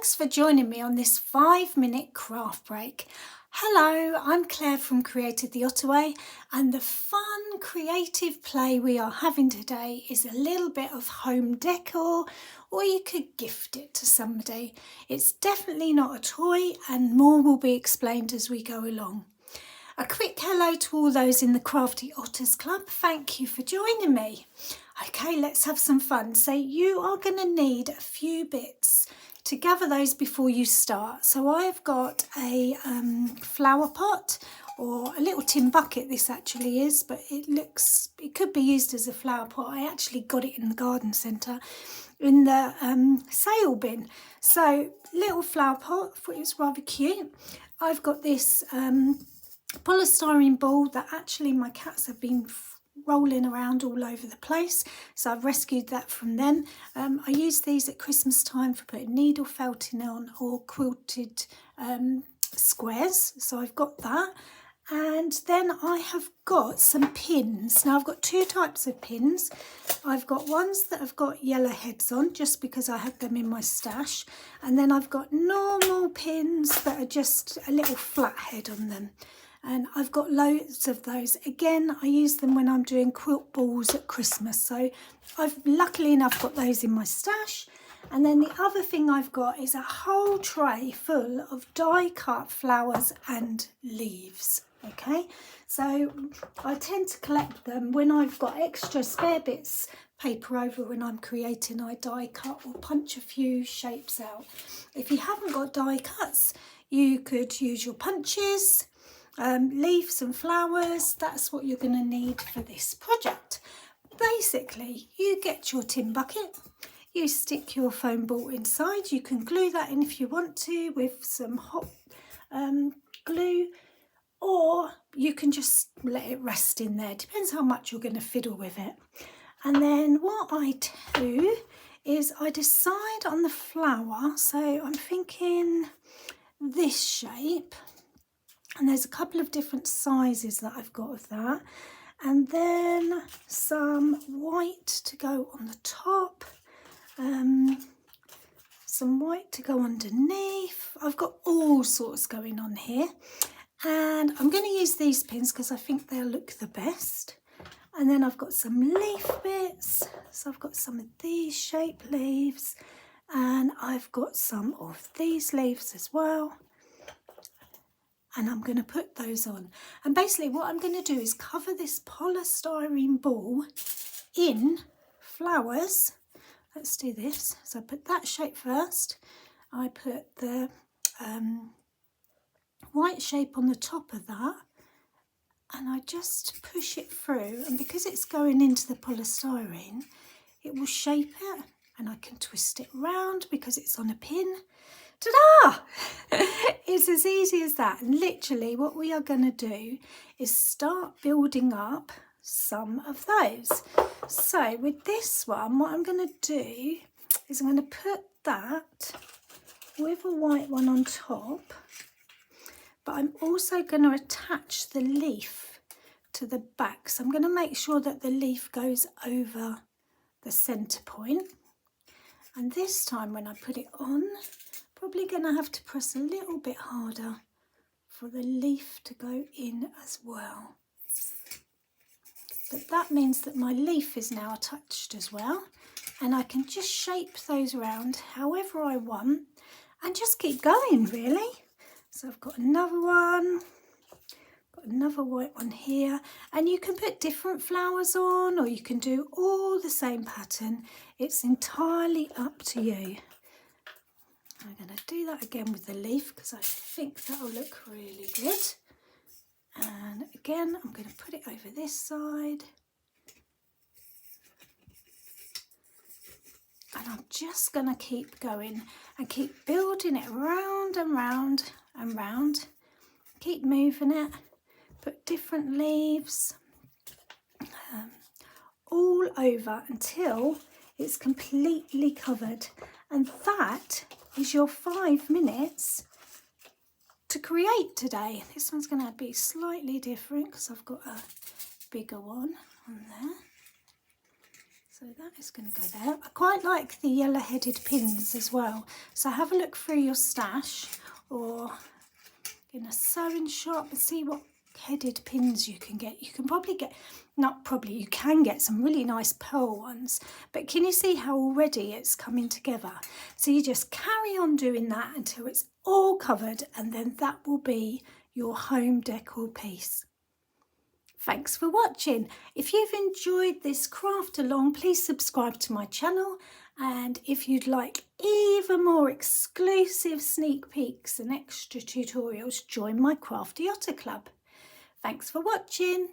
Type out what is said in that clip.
Thanks for joining me on this 5-minute craft break. Hello, I'm Claire from Created the Ottaway, and the fun creative play we are having today is a little bit of home decor, or you could gift it to somebody. It's definitely not a toy, and more will be explained as we go along. A quick hello to all those in the Crafty Otters Club. Thank you for joining me. Okay, let's have some fun. So you are going to need a few bits to gather those before you start. So I've got a flower pot, or a little tin bucket this actually is, but it could be used as a flower pot. I actually got it in the garden centre in the sale bin. So little flower pot, I thought it was rather cute. I've got this polystyrene ball that actually my cats have been rolling around all over the place, so I've rescued that from them. I use these at Christmas time for putting needle felting on or quilted squares, so I've got that. And then I have got some pins. Now I've got two types of pins. I've got ones that have got yellow heads on, just because I had them in my stash, and then I've got normal pins that are just a little flat head on them. And I've got loads of those. Again, I use them when I'm doing quilt balls at Christmas. So I've luckily enough got those in my stash. And then the other thing I've got is a whole tray full of die cut flowers and leaves. Okay, so I tend to collect them when I've got extra spare bits paper over when I'm creating. I die cut or punch a few shapes out. If you haven't got die cuts, you could use your punches. Leaves and flowers, that's what you're going to need for this project. Basically, you get your tin bucket, you stick your foam ball inside. You can glue that in if you want to with some hot glue, or you can just let it rest in there. Depends how much you're going to fiddle with it. And then what I do is I decide on the flower. So I'm thinking this shape. And there's a couple of different sizes that I've got of that. And then some white to go on the top. Some white to go underneath. I've got all sorts going on here. And I'm going to use these pins because I think they'll look the best. And then I've got some leaf bits. So I've got some of these shaped leaves. And I've got some of these leaves as well. And I'm going to put those on. And basically what I'm going to do is cover this polystyrene ball in flowers. Let's do this. So I put that shape first. I put the white shape on the top of that. And I just push it through. And because it's going into the polystyrene, it will shape it. And I can twist it round because it's on a pin. Ta-da! It's as easy as that. And literally what we are going to do is start building up some of those. So with this one, what I'm going to do is I'm going to put that with a white one on top, but I'm also going to attach the leaf to the back. So I'm going to make sure that the leaf goes over the centre point. And this time when I put it on, probably going to have to press a little bit harder for the leaf to go in as well. But that means that my leaf is now attached as well, and I can just shape those around however I want and just keep going really. So I've got another one, got another white one here, and you can put different flowers on, or you can do all the same pattern. It's entirely up to you. I'm going to do that again with the leaf because I think that will look really good. And again, I'm going to put it over this side. And I'm just going to keep going and keep building it round and round and round. Keep moving it. Put different leaves all over until it's completely covered. And that is your 5 minutes to create today. This one's going to be slightly different because I've got a bigger one on there. So that is going to go there. I quite like the yellow-headed pins as well. So have a look through your stash or in a sewing shop and see what headed pins you can get. You can probably get, not probably, you can get some really nice pearl ones. But can you see how already it's coming together? So you just carry on doing that until it's all covered, and then that will be your home decor piece. Thanks for watching. If you've enjoyed this craft along, please subscribe to my channel. And if you'd like even more exclusive sneak peeks and extra tutorials, join my Crafty Otter Club. Thanks for watching.